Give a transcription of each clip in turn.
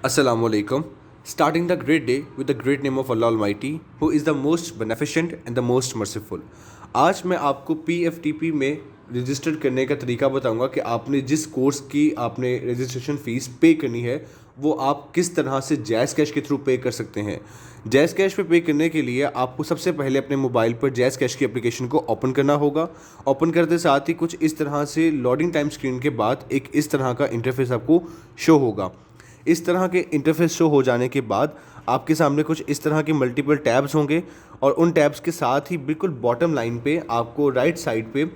Assalamu alaikum. Starting the great day with the great name of Allah Almighty, who is the most beneficent and the most merciful. आज मैं आपको PFTP में register करने का तरीका बताऊंगा कि आपने जिस कोर्स की आपने रजिस्ट्रेशन फ़ीस पे करनी है वो आप किस तरह से जैज़ कैश के थ्रू पे कर सकते हैं। जैज़ कैश पे करने के लिए आपको सबसे पहले अपने मोबाइल पर जैज़ कैश की एप्लीकेशन को ओपन करना होगा। ओपन करते साथ ही कुछ इस तरह से लोडिंग टाइम स्क्रीन के बाद एक इस तरह का इंटरफेस आपको शो होगा। इस तरह के इंटरफेस शो हो जाने के बाद आपके सामने कुछ इस तरह के मल्टीपल टैब्स होंगे और उन टैब्स के साथ ही बिल्कुल बॉटम लाइन पे आपको राइट साइड पे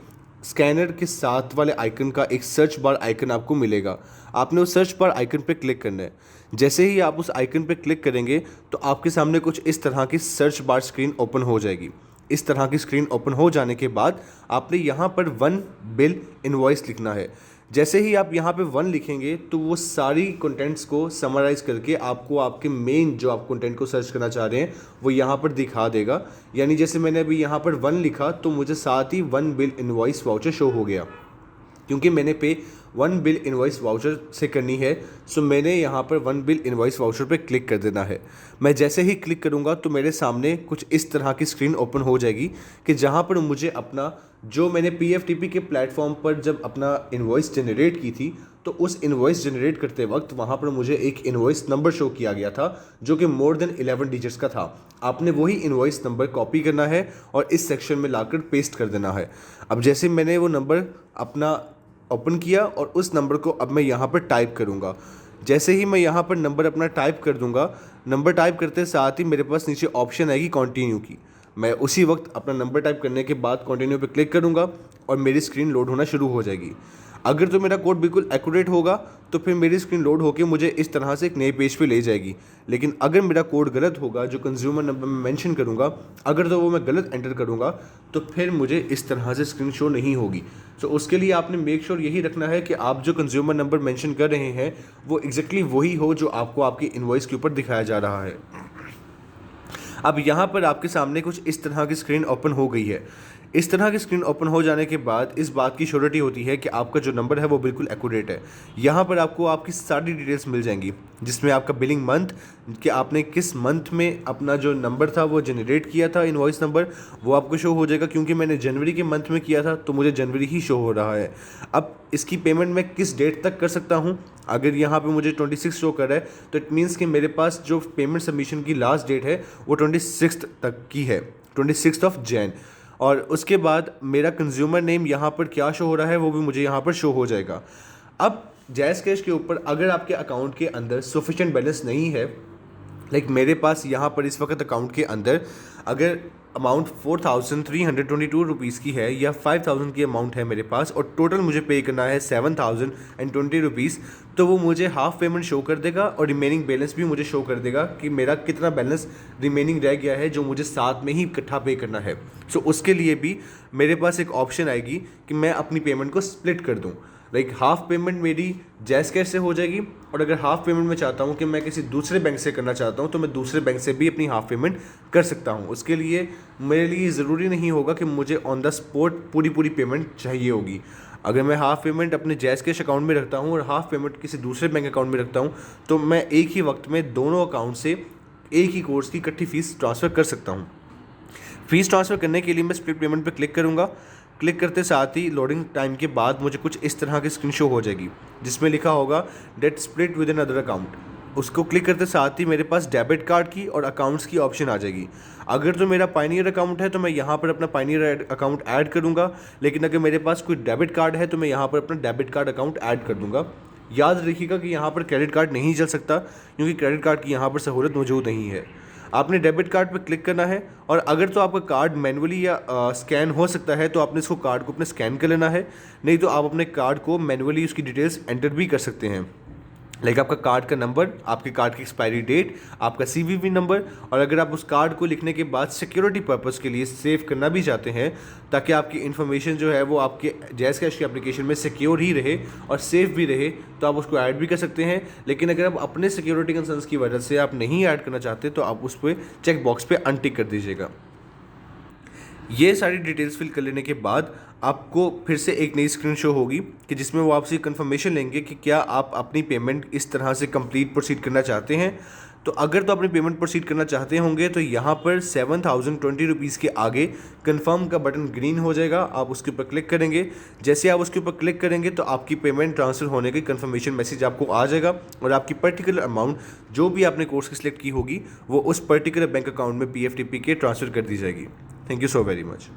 स्कैनर के साथ वाले आइकन का एक सर्च बार आइकन आपको मिलेगा। आपने उस सर्च बार आइकन पे क्लिक करना है। जैसे ही आप उस आइकन पे क्लिक करेंगे तो आपके सामने कुछ इस तरह की सर्च बार स्क्रीन ओपन हो जाएगी। इस तरह की स्क्रीन ओपन हो जाने के बाद आपने यहाँ पर वन बिल इनवॉइस लिखना है। जैसे ही आप यहाँ पे वन लिखेंगे तो वो सारी कंटेंट्स को समराइज़ करके आपको आपके मेन जो आप कंटेंट को सर्च करना चाह रहे हैं वो यहाँ पर दिखा देगा। यानी जैसे मैंने अभी यहाँ पर वन लिखा तो मुझे साथ ही one bill invoice voucher show हो गया। क्योंकि मैंने पे वन बिल इनवॉइस वाउचर से करनी है सो मैंने यहाँ पर वन बिल इनवॉइस वाउचर पे क्लिक कर देना है। मैं जैसे ही क्लिक करूँगा तो मेरे सामने कुछ इस तरह की स्क्रीन ओपन हो जाएगी कि जहाँ पर मुझे अपना जो मैंने PFTP के प्लेटफॉर्म पर जब अपना इनवॉइस जनरेट की थी तो उस इनवॉइस जनरेट करते वक्त वहाँ पर मुझे एक इनवॉइस नंबर शो किया गया था जो कि मोर देन 11 डिजिट्स का था। आपने वही इनवॉइस नंबर कॉपी करना है और इस सेक्शन में लाकर पेस्ट कर देना है। अब जैसे मैंने वो नंबर अपना ओपन किया और उस नंबर को अब मैं यहाँ पर टाइप करूँगा। जैसे ही मैं यहाँ पर नंबर अपना टाइप कर दूँगा, नंबर टाइप करते साथ ही मेरे पास नीचे ऑप्शन आएगी कंटिन्यू की। मैं उसी वक्त अपना नंबर टाइप करने के बाद कंटिन्यू पे क्लिक करूँगा और मेरी स्क्रीन लोड होना शुरू हो जाएगी। अगर तो मेरा कोड बिल्कुल एक्यूरेट होगा तो फिर मेरी स्क्रीन लोड होकर मुझे इस तरह से एक नए पेज पे ले जाएगी। लेकिन अगर मेरा कोड गलत होगा, जो कंज्यूमर नंबर मैं मेंशन करूँगा, अगर तो वो मैं गलत एंटर करूँगा तो फिर मुझे इस तरह से स्क्रीन शो नहीं होगी। तो उसके लिए आपने मेक श्योर यही रखना है कि आप जो कंज्यूमर नंबर मेंशन कर रहे हैं वो एग्जैक्टली वही हो जो आपको आपकी इनवॉइस के ऊपर दिखाया जा रहा है। अब यहाँ पर आपके सामने कुछ इस तरह की स्क्रीन ओपन हो गई है। इस तरह की स्क्रीन ओपन हो जाने के बाद इस बात की श्योरिटी होती है कि आपका जो नंबर है वो बिल्कुल एक्यूरेट है। यहाँ पर आपको आपकी सारी डिटेल्स मिल जाएंगी जिसमें आपका बिलिंग मंथ कि आपने किस मंथ में अपना जो नंबर था वो जनरेट किया था इनवॉइस नंबर, वो आपको शो हो जाएगा। क्योंकि मैंने जनवरी के मंथ में किया था तो मुझे जनवरी ही शो हो रहा है। अब इसकी पेमेंट मैं किस डेट तक कर सकता हूँ, अगर यहाँ पे मुझे 26 शो कर रहा है तो इट मीन्स कि मेरे पास जो पेमेंट सबमिशन की लास्ट डेट है वो 26 तक की है, 26 ऑफ जैन। और उसके बाद मेरा कंज्यूमर नेम यहाँ पर क्या शो हो रहा है वो भी मुझे यहाँ पर शो हो जाएगा। अब जैज़ कैश के ऊपर अगर आपके अकाउंट के अंदर सफिशिएंट बैलेंस नहीं है, लाइक मेरे पास यहाँ पर इस वक्त अकाउंट के अंदर अगर अमाउंट 4,322 रुपीज़ की है या 5,000 की अमाउंट है मेरे पास और टोटल मुझे पे करना है 7,020 रुपीज़, तो वो मुझे हाफ़ पेमेंट शो कर देगा और रिमेनिंग बैलेंस भी मुझे शो कर देगा कि मेरा कितना बैलेंस रिमेनिंग रह गया है जो मुझे साथ में ही इकट्ठा पे करना है। सो उसके लिए भी मेरे पास एक ऑप्शन आएगी कि मैं अपनी पेमेंट को स्प्लिट कर दूँ। लाइक हाफ़ पेमेंट मेरी जैज़ कैश से हो जाएगी और अगर हाफ़ पेमेंट मैं चाहता हूँ कि मैं किसी दूसरे बैंक से करना चाहता हूँ तो मैं दूसरे बैंक से भी अपनी हाफ़ पेमेंट कर सकता हूँ। उसके लिए मेरे लिए ज़रूरी नहीं होगा कि मुझे ऑन द स्पॉट पूरी पेमेंट चाहिए होगी। अगर मैं हाफ़ पेमेंट अपने जैज़ कैश अकाउंट में रखता हूँ और हाफ़ पेमेंट किसी दूसरे बैंक अकाउंट में रखता हूँ तो मैं एक ही वक्त में दोनों अकाउंट से एक ही कोर्स की इकट्ठी फ़ीस ट्रांसफ़र कर सकता हूँ। फ़ीस ट्रांसफ़र करने के लिए मैं स्प्लिट पेमेंट पर क्लिक करूँगा। क्लिक करते साथ ही लोडिंग टाइम के बाद मुझे कुछ इस तरह की स्क्रीन शो हो जाएगी जिसमें लिखा होगा that split with another account. उसको क्लिक करते साथ ही मेरे पास डेबिट कार्ड की और अकाउंट्स की ऑप्शन आ जाएगी। अगर तो मेरा पायनियर अकाउंट है तो मैं यहाँ पर अपना पायनियर अकाउंट ऐड करूँगा, लेकिन अगर मेरे पास कोई डेबिट कार्ड है तो मैं यहाँ पर अपना डेबिट कार्ड अकाउंट ऐड कर दूँगा। याद रखिएगा कि यहाँ पर क्रेडिट कार्ड नहीं चल सकता क्योंकि क्रेडिट कार्ड की यहाँ पर सहूलत मौजूद नहीं है। आपने डेबिट कार्ड पर क्लिक करना है और अगर तो आपका कार्ड मैनुअली या स्कैन हो सकता है तो आपने इसको कार्ड को अपने स्कैन कर लेना है, नहीं तो आप अपने कार्ड को मैनुअली उसकी डिटेल्स एंटर भी कर सकते हैं। लाइक आपका कार्ड का नंबर, आपके कार्ड की एक्सपायरी डेट, आपका CVV नंबर, और अगर आप उस कार्ड को लिखने के बाद सिक्योरिटी पर्पज़ के लिए सेव करना भी चाहते हैं ताकि आपकी इन्फॉर्मेशन जो है वो आपके जैज़ कैश की एप्लीकेशन में सिक्योर ही रहे और सेफ भी रहे तो आप उसको ऐड भी कर सकते हैं। लेकिन अगर आप अपने सिक्योरिटी कंसर्न्स की वजह से आप नहीं ऐड करना चाहते तो आप उस पर चेक बॉक्स पे अनटिक कर दीजिएगा। ये सारी डिटेल्स फिल कर लेने के बाद आपको फिर से एक नई स्क्रीन शो होगी कि जिसमें वो आपसे कंफर्मेशन लेंगे कि क्या आप अपनी पेमेंट इस तरह से कंप्लीट प्रोसीड करना चाहते हैं। तो अगर तो अपनी पेमेंट प्रोसीड करना चाहते होंगे तो यहाँ पर 7020 रुपीज़ के आगे कंफर्म का बटन ग्रीन हो जाएगा, आप उसके ऊपर क्लिक करेंगे। जैसे आप उसके ऊपर क्लिक करेंगे तो आपकी पेमेंट ट्रांसफ़र होने की कंफर्मेशन मैसेज आपको आ जाएगा और आपकी पर्टिकुलर अमाउंट जो भी आपने कोर्स की सिलेक्ट की होगी वो उस पर्टिकुलर बैंक अकाउंट में PFTP के ट्रांसफ़र कर दी जाएगी। Thank you so very much.